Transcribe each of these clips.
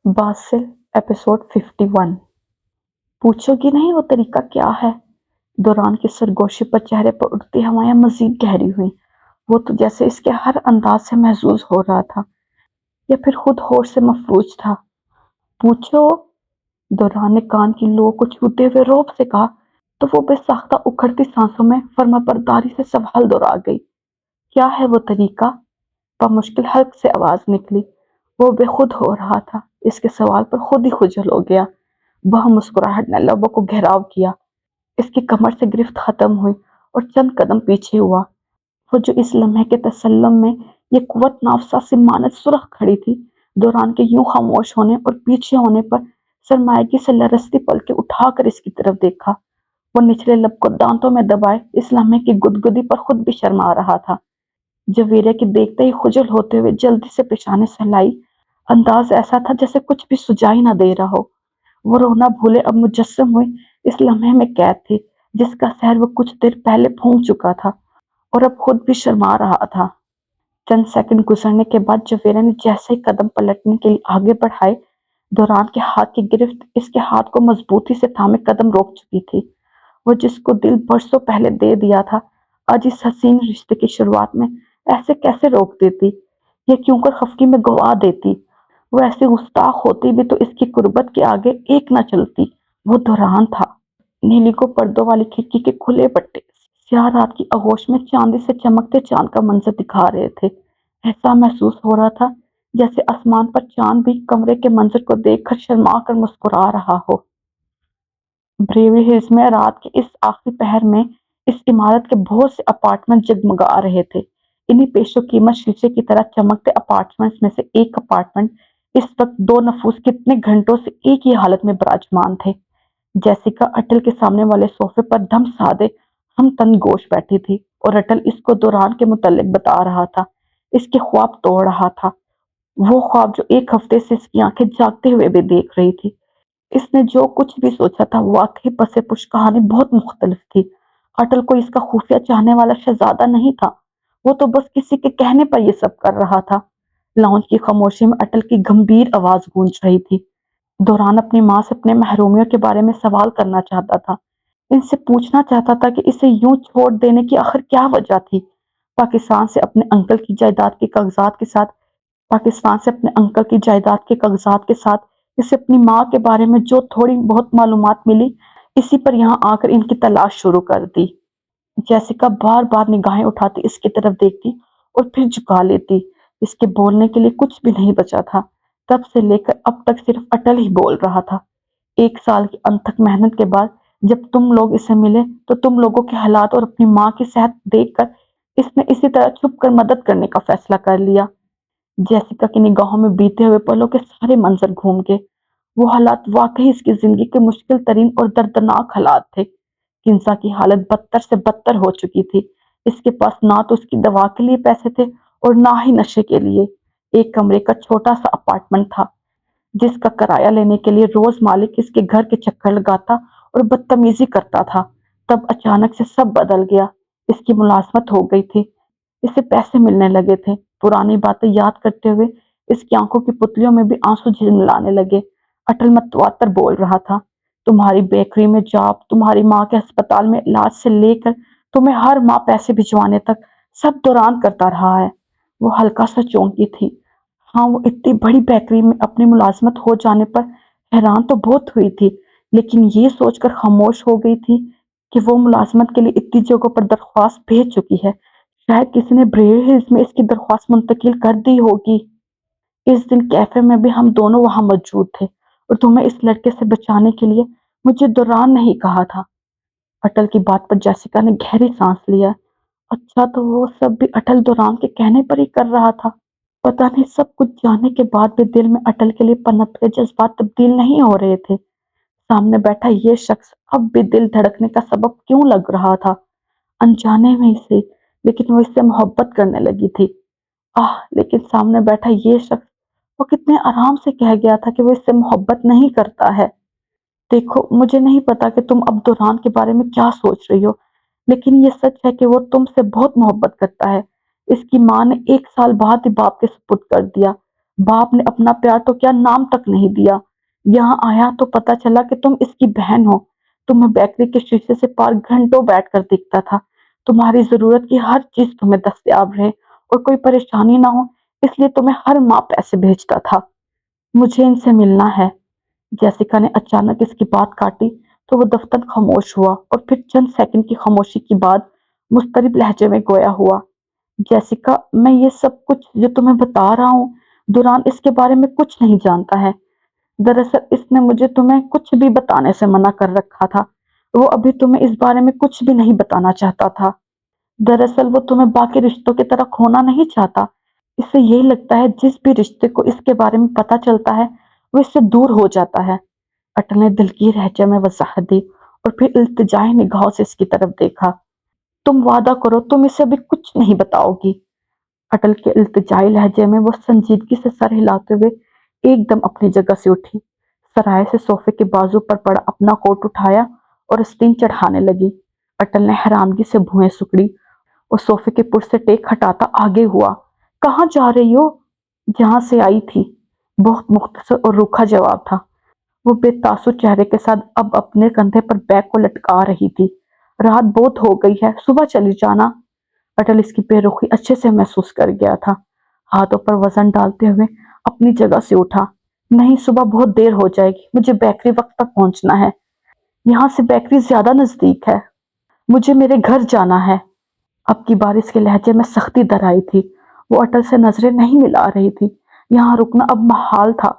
باسل episode 51 پوچھو گی نہیں وہ طریقہ کیا ہے؟ دوران کی سرگوشی پر چہرے پر اٹھتی ہوائیں مزید گہری ہوئیں۔ وہ تو جیسے اس کے ہر انداز سے محظوظ ہو رہا تھا یا پھر خود ہوش سے مفلوج تھا۔ پوچھو، دوران نے کان کی لو کو چھوتے ہوئے روب سے کہا تو وہ بے ساختہ اکھڑتی سانسوں میں فرمانبرداری سے سوال دہرا گئی۔ کیا ہے وہ طریقہ؟ بمشکل حلق سے آواز نکلی۔ وہ بے خود ہو رہا تھا، اس کے سوال پر خود ہی خجل ہو گیا۔ وہ مسکراہٹ نے لبوں کو گھیراؤ کیا، اس کی کمر سے گرفت ختم ہوئی اور چند قدم پیچھے ہوا۔ وہ جو اس لمحے کے تسلم میں یہ قوت نافذہ سی مانند سرخ کھڑی تھی، دوران کے یوں خاموش ہونے اور پیچھے ہونے پر سرمایگی سے لرزتی پلکیں اٹھا کر اس کی طرف دیکھا۔ وہ نچلے لب کو دانتوں میں دبائے اس لمحے کی گدگدی پر خود بھی شرما رہا تھا۔ جویریہ کی دیکھتے ہی خجل ہوتے ہوئے جلدی سے پیشانے سہلائی۔ انداز ایسا تھا جیسے کچھ بھی سجائی نہ دے رہا ہو۔ وہ رونا بھولے اب مجسم ہوئی اس لمحے میں قید تھی جس کا سحر وہ کچھ دیر پہلے پھونک چکا تھا اور اب خود بھی شرما رہا تھا۔ چند سیکنڈ گزرنے کے بعد جویریہ نے جیسے ہی قدم پلٹنے کے لیے آگے بڑھائے، دوران کے ہاتھ کی گرفت اس کے ہاتھ کو مضبوطی سے تھامے قدم روک چکی تھی۔ وہ جس کو دل برسوں پہلے دے دیا تھا، آج اس حسین رشتے کی شروعات میں ایسے کیسے روک دیتی؟ یہ کیوں کر خفگی میں گوا دیتی؟ وہ ایسی گستاخ ہوتی بھی تو اس کی قربت کے آگے ایک نہ چلتی۔ وہ دوران تھا۔ نیلی کو پردوں والی کھڑکی کے کھلے پٹے سیاہ رات کی آغوش میں چاندی سے چمکتے چاند کا منظر دکھا رہے تھے۔ ایسا محسوس ہو رہا تھا جیسے آسمان پر چاند بھی کمرے کے منظر کو دیکھ کر شرما کر مسکرا رہا ہو۔ بریوری ہلز میں رات کے اس آخری پہر میں اس عمارت کے بہت سے اپارٹمنٹ جگمگا رہے تھے۔ انہی پیش و قیمت شیشے کی طرح چمکتے اپارٹمنٹس میں سے ایک اپارٹمنٹ اس وقت دو نفوس کتنے گھنٹوں سے ایک ہی حالت میں براجمان تھے۔ جیسیکا اٹل کے سامنے والے صوفے پر دم سادے ہم تن گوش بیٹھی تھی اور اٹل اس کو دوران کے متعلق بتا رہا تھا، اس کے خواب توڑ رہا تھا، وہ خواب جو ایک ہفتے سے اس کی آنکھیں جاگتے ہوئے بھی دیکھ رہی تھی۔ اس نے جو کچھ بھی سوچا تھا واقعی پس پش کہانی بہت مختلف تھی۔ اٹل کوئی اس کا خفیہ چاہنے والا شہزادہ نہیں تھا، وہ تو بس کسی کے کہنے پر یہ سب کر رہا تھا۔ لاؤنج کی خاموشی میں اٹل کی گمبھیر آواز گونج رہی تھی۔ دوران اپنی ماں سے اپنے محرومیوں کے بارے میں سوال کرنا چاہتا تھا، ان سے پوچھنا چاہتا تھا کہ اسے یوں چھوڑ دینے کی آخر کیا وجہ تھی۔ پاکستان سے اپنے انکل کی جائیداد کے کاغذات کے ساتھ اسے اپنی ماں کے بارے میں جو تھوڑی بہت معلومات ملی، اسی پر یہاں آ کر ان کی تلاش شروع کر دی۔ جیسیکا بار بار نگاہیں اٹھاتی اس کی طرف دیکھتی اور پھر جھکا لیتی۔ اس کے بولنے کے لیے کچھ بھی نہیں بچا تھا۔ تب سے لے کر اب تک صرف اٹل ہی بول رہا تھا۔ 1 سال کی انتھک محنت کے بعد جب تم لوگ اسے ملے تو تم لوگوں کے حالات اور اپنی ماں کی صحت دیکھ کر اس نے اسی طرح چھپ کر مدد کرنے کا فیصلہ کر لیا۔ جیسیکا کی نگاہوں میں بیتے ہوئے پلوں کے سارے منظر گھوم گئے۔ وہ حالات واقعی اس کی زندگی کے مشکل ترین اور دردناک حالات تھے۔ کنزا کی حالت بدتر سے بدتر ہو چکی تھی۔ اس کے پاس نہ تو اس کی دوا کے لیے پیسے تھے اور نہ ہی نشے کے لیے۔ ایک کمرے کا چھوٹا سا اپارٹمنٹ تھا جس کا کرایہ لینے کے لیے روز مالک اس کے گھر کے چکر لگاتا اور بدتمیزی کرتا تھا۔ تب اچانک سے سب بدل گیا۔ اس کی ملازمت ہو گئی تھی، اسے پیسے ملنے لگے تھے۔ پرانی باتیں یاد کرتے ہوئے اس کی آنکھوں کی پتلیوں میں بھی آنسو جھلملانے لگے۔ اٹل متواتر بول رہا تھا، تمہاری بیکری میں جاب، تمہاری ماں کے ہسپتال میں علاج سے لے کر تمہیں ہر ماہ پیسے بھجوانے تک سب دوران کرتا رہا ہے۔ وہ ہلکا سا چونکی تھی۔ ہاں، وہ اتنی بڑی بیکری میں اپنی ملازمت ہو جانے پر حیران تو بہت ہوئی تھی، لیکن یہ سوچ کر خاموش ہو گئی تھی کہ وہ ملازمت کے لیے اتنی جگہوں پر درخواست بھیج چکی ہے، شاید کسی نے بریوری ہلز میں اس کی درخواست منتقل کر دی ہوگی۔ اس دن کیفے میں بھی ہم دونوں وہاں موجود تھے اور تمہیں اس لڑکے سے بچانے کے لیے مجھے دوران نہیں کہا تھا۔ اٹل کی بات پر جیسیکا نے گہری سانس لیا۔ اچھا، تو وہ سب بھی اٹل دوران کے کہنے پر ہی کر رہا تھا۔ پتہ نہیں سب کچھ جاننے کے بعد بھی دل میں اٹل کے لیے پنپتے جذبات تبدیل نہیں ہو رہے تھے۔ سامنے بیٹھا یہ شخص اب بھی دل دھڑکنے کا سبب کیوں لگ رہا تھا؟ انجانے میں سے، لیکن وہ اس سے محبت کرنے لگی تھی۔ لیکن سامنے بیٹھا یہ شخص، وہ کتنے آرام سے کہہ گیا تھا کہ وہ اس سے محبت نہیں کرتا ہے۔ دیکھو، مجھے نہیں پتا کہ تم اب دوران کے بارے میں کیا سوچ رہی ہو، لیکن یہ سچ ہے کہ وہ تم سے بہت محبت کرتا ہے۔ اس کی ماں نے 1 سال بعد ہی باپ کے سپرد کر دیا۔ باپ نے اپنا پیار تو کیا نام تک نہیں دیا، یہاں آیا تو پتا چلا کہ تم اس کی بہن ہو۔ تمہیں بیکری کے شیشے سے پار گھنٹوں بیٹھ کر دیکھتا تھا، تمہاری ضرورت کی ہر چیز تمہیں دستیاب رہے اور کوئی پریشانی نہ ہو، اس لیے تمہیں ہر ماہ پیسے بھیجتا تھا۔ مجھے ان سے ملنا ہے۔ جیسیکا نے اچانک اس کی بات کاٹی تو وہ دفتر خاموش ہوا اور پھر چند سیکنڈ کی خاموشی کے بعد مضطرب لہجے میں گویا ہوا، جیسیکا میں یہ سب کچھ جو تمہیں بتا رہا ہوں، دوران اس کے بارے میں کچھ نہیں جانتا ہے۔ دراصل اس نے مجھے تمہیں کچھ بھی بتانے سے منع کر رکھا تھا، وہ ابھی تمہیں اس بارے میں کچھ بھی نہیں بتانا چاہتا تھا۔ دراصل وہ تمہیں باقی رشتوں کی طرح کھونا نہیں چاہتا، اسے یہ لگتا ہے جس بھی رشتے کو اس کے بارے میں پتا چلتا ہے وہ اس سے دور ہو جاتا ہے۔ اٹل نے دل کی لہجے میں وضاحت دی اور پھر التجائی نگاہوں سے اس کی طرف دیکھا۔ تم وعدہ کرو تم اسے ابھی کچھ نہیں بتاؤ گی؟ اٹل کے التجائی لہجے میں وہ سنجیدگی سے سر ہلاتے ہوئے ایک دم اپنی جگہ سے اٹھی، سرائے سے صوفے کے بازو پر پڑا اپنا کوٹ اٹھایا اور آستین چڑھانے لگی۔ اٹل نے حیرانگی سے بھویں سکڑی اور صوفے کے پٹ سے ٹیک ہٹاتا آگے ہوا۔ کہاں جا رہی ہو؟ جہاں سے آئی تھی، بہت مختصر اور روکھا جواب تھا۔ وہ بے تاثر چہرے کے ساتھ اب اپنے کندھے پر بیگ کو لٹکا رہی تھی۔ رات بہت ہو گئی ہے، صبح چلی جانا۔ اٹل اس کی بے رخی اچھے سے محسوس کر گیا تھا، ہاتھوں پر وزن ڈالتے ہوئے اپنی جگہ سے اٹھا۔ نہیں، صبح بہت دیر ہو جائے گی، مجھے بیکری وقت پر پہنچنا ہے۔ یہاں سے بیکری زیادہ نزدیک ہے، مجھے میرے گھر جانا ہے۔ اب کی بار اس کے لہجے میں سختی در آئی تھی، وہ اٹل سے نظریں نہیں ملا رہی تھی، یہاں رکنا اب محال تھا۔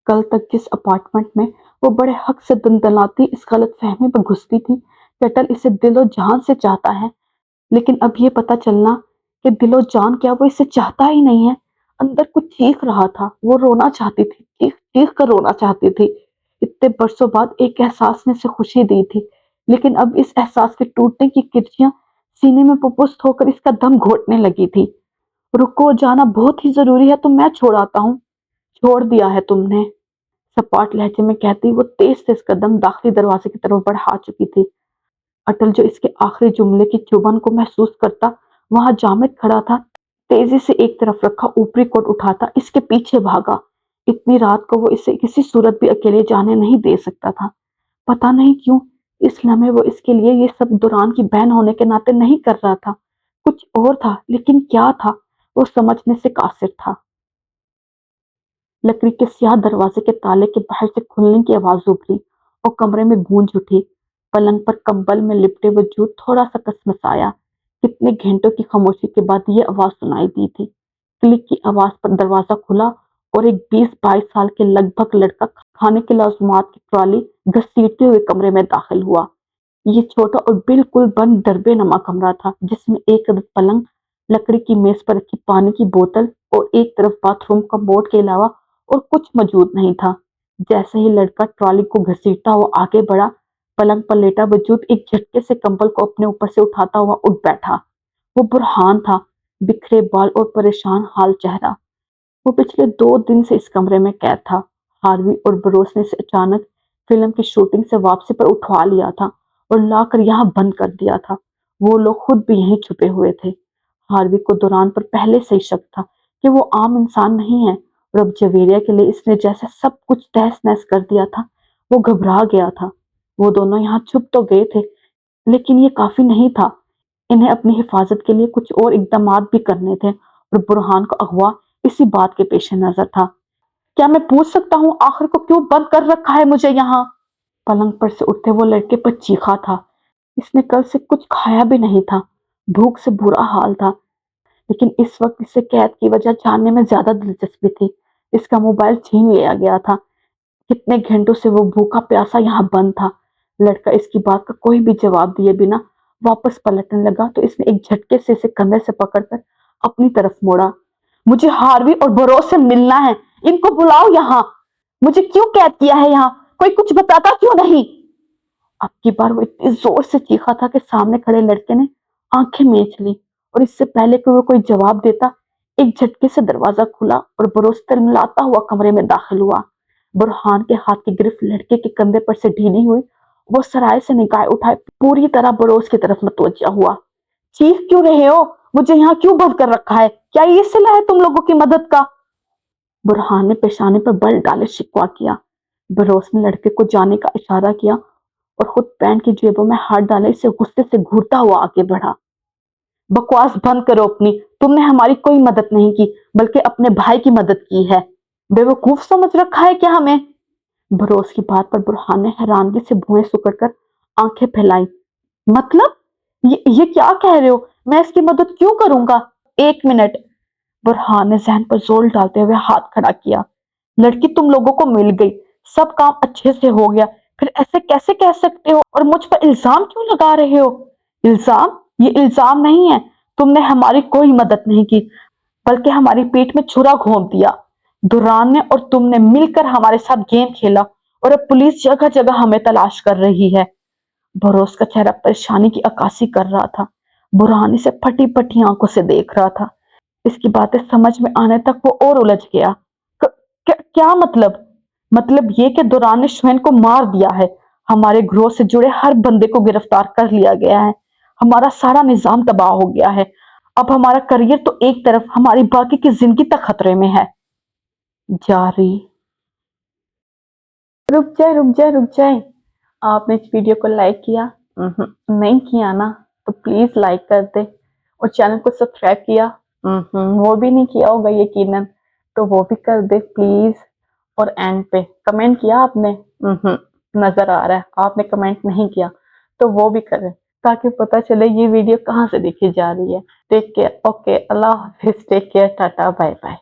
کل تک جس اپارٹمنٹ میں وہ بڑے حق سے دندناتی اس غلط فہمی میں گھستی تھی کہ اٹل اسے دل و جان سے چاہتا ہے، لیکن اب یہ پتا چلنا کہ دل و جان کیا وہ اسے چاہتا ہی نہیں ہے۔ اندر کچھ چیخ رہا تھا، وہ رونا چاہتی تھی، چیخ چیخ کر رونا چاہتی تھی۔ اتنے برسوں بعد ایک احساس نے اسے خوشی دی تھی، لیکن اب اس احساس کے ٹوٹنے کی کرچیاں سینے میں پپست ہو کر اس کا دم گھوٹنے لگی تھی۔ رکو، جانا بہت ہی ضروری ہے تو میں چھوڑ آتا ہوں۔ چھوڑ دیا ہے تم نے، سپاٹ لہجے میں کہتی وہ تیز تیز قدم داخلی دروازے کی طرف بڑھا چکی تھی۔ اٹل جو اس کے آخری جملے کی چبھن کو محسوس کرتا وہاں جامد کھڑا تھا، تیزی سے ایک طرف رکھا اوپری کوٹ اٹھاتا اس کے پیچھے بھاگا۔ اتنی رات کو وہ اسے کسی صورت بھی اکیلے جانے نہیں دے سکتا تھا۔ پتا نہیں کیوں اس لمحے وہ اس کے لیے یہ سب دوران کی بہن ہونے کے ناطے نہیں کر رہا تھا، کچھ اور تھا، لیکن کیا تھا وہ سمجھنے سے قاصر تھا۔ لکڑی کے سیاہ دروازے کے تالے کے باہر سے کھلنے کی آواز ابھری اور کمرے میں گونج اٹھی۔ پلنگ پر کمبل میں لپٹے وجود تھوڑا سا کسمسایا۔ کتنے گھنٹوں کی خاموشی کے بعد یہ آواز سنائی دی تھی۔ کلک کی آواز پر دروازہ کھلا اور ایک 20-22 سال کے لگ بھگ لڑکا کھانے کی لازمات کی ٹرالی گھسیٹتے ہوئے کمرے میں داخل ہوا۔ یہ چھوٹا اور بالکل بند ڈربے نما کمرہ تھا، جس میں ایک عدد پلنگ، لکڑی کی میز پر رکھی پانی کی بوتل اور ایک طرف باتھ روم کا موڈ کے علاوہ اور کچھ موجود نہیں تھا۔ جیسے ہی لڑکا ٹرالی کو گھسیٹتا ہوا آگے بڑھا، پلنگ پر لیٹا وجود ایک جھٹکے سے کمبل کو اپنے اوپر سے اٹھاتا ہوا اٹھ بیٹھا۔ وہ برہان تھا، بکھرے بال اور پریشان حال چہرہ۔ وہ پچھلے 2 دن سے اس کمرے میں قید تھا۔ ہاروی اور بروس نے اسے اچانک فلم کی شوٹنگ سے واپسی پر اٹھوا لیا تھا اور لا کر یہاں بند کر دیا تھا۔ وہ لوگ خود بھی یہیں چھپے ہوئے تھے۔ ہاروی کو دوران پر پہلے سے ہی شک تھا کہ وہ عام انسان نہیں ہے، اور اب جویریہ کے لیے اس نے جیسے سب کچھ تہس نہس کر دیا تھا، وہ گھبرا گیا تھا۔ وہ دونوں یہاں چھپ تو گئے تھے، لیکن یہ کافی نہیں تھا۔ انہیں اپنی حفاظت کے لیے کچھ اور اقدامات بھی کرنے تھے، اور برہان کا اغوا اسی بات کے پیش نظر تھا۔ کیا میں پوچھ سکتا ہوں آخر کو کیوں بند کر رکھا ہے مجھے یہاں؟ پلنگ پر سے اٹھتے وہ لڑکے پر چیخا تھا۔ اس نے کل سے کچھ کھایا بھی نہیں تھا، بھوک سے برا حال تھا، لیکن اس وقت اسے قید کی وجہ جاننے میں زیادہ دلچسپی تھی۔ اس کا موبائل چھین لیا گیا تھا۔ کتنے گھنٹوں سے وہ بھوکا پیاسا یہاں بند تھا۔ لڑکا اس کی بات کا کوئی بھی جواب دیے بنا واپس پلٹنے لگا تو اس نے ایک جھٹکے سے اسے کندھے سے پکڑ کر اپنی طرف موڑا۔ مجھے ہاروی اور بروس سے ملنا ہے، ان کو بلاؤ یہاں۔ مجھے کیوں قید کیا ہے یہاں؟ کوئی کچھ بتاتا کیوں نہیں؟ اب کی بار وہ اتنی زور سے چیخا تھا کہ سامنے کھڑے لڑکے نے آنکھیں میچ لی، اور اس سے پہلے کہ وہ کوئی جواب دیتا ایک جھٹکے سے دروازہ کھلا اور بروس تلملاتا ہوا کمرے میں داخل ہوا۔ برہان کے ہاتھ کی گرفت لڑکے کے کندھے پر سے ڈھیلی ہوئی، وہ سرائے سے نگاہ اٹھائے پوری طرح بروس کی طرف متوجہ ہوا۔ چیخ کیوں رہے ہو؟ مجھے یہاں کیوں بند کر رکھا ہے؟ کیا یہ صلہ ہے تم لوگوں کی مدد کا؟ برہان نے پیشانے پر بل ڈالے شکوا کیا۔ بروس نے لڑکے کو جانے کا اشارہ کیا اور خود پینٹ کی جیبوں میں ہاتھ ڈالے اسے غصے سے گھورتا ہوا آگے بڑھا۔ بکواس بند کرو اپنی، تم نے ہماری کوئی مدد نہیں کی بلکہ اپنے بھائی کی مدد کی ہے۔ بے وقوف سمجھ رکھا ہے کیا ہمیں؟ بروس کی بات پر برہان نے حیرانگی سے بھویں سکڑ کر آنکھیں پھیلائی۔ مطلب یہ کیا کہہ رہے ہو؟ میں اس کی مدد کیوں کروں گا؟ ایک منٹ، برہان نے ذہن پر زور ڈالتے ہوئے ہاتھ کھڑا کیا۔ لڑکی تم لوگوں کو مل گئی، سب کام اچھے سے ہو گیا، پھر ایسے کیسے کہہ سکتے ہو اور مجھ پر الزام کیوں لگا رہے ہو؟ الزام؟ یہ الزام نہیں ہے، تم نے ہماری کوئی مدد نہیں کی بلکہ ہماری پیٹ میں چھرا گھونپ دیا۔ دوران نے اور تم نے مل کر ہمارے ساتھ گیم کھیلا اور اب پولیس جگہ جگہ ہمیں تلاش کر رہی ہے۔ بروس کا چہرہ پریشانی کی عکاسی کر رہا تھا۔ برہان اسے پھٹی پھٹی آنکھوں سے دیکھ رہا تھا۔ اس کی باتیں سمجھ میں آنے تک وہ اور الجھ گیا۔ کیا مطلب؟ مطلب یہ کہ دوران نے شوین کو مار دیا ہے، ہمارے گروہ سے جڑے ہر بندے کو گرفتار کر لیا گیا ہے، ہمارا سارا نظام تباہ ہو گیا ہے، اب ہمارا کریئر تو ایک طرف، ہماری باقی کی زندگی تک خطرے میں ہے۔ جاری۔ رک جائے، آپ نے اس ویڈیو کو لائک کیا؟ نہیں کیا نا؟ تو پلیز لائک کر دے، اور چینل کو سبسکرائب کیا؟ وہ بھی نہیں کیا ہوگا یقیناً، تو وہ بھی کر دے پلیز۔ اور اینڈ پہ کمنٹ کیا آپ نے؟ نظر آ رہا ہے آپ نے کمنٹ نہیں کیا، تو وہ بھی کریں تاکہ پتہ چلے یہ ویڈیو کہاں سے دیکھی جا رہی ہے۔ ٹیک کیئر، اوکے، اللہ حافظ، take care, ta ta, bye bye.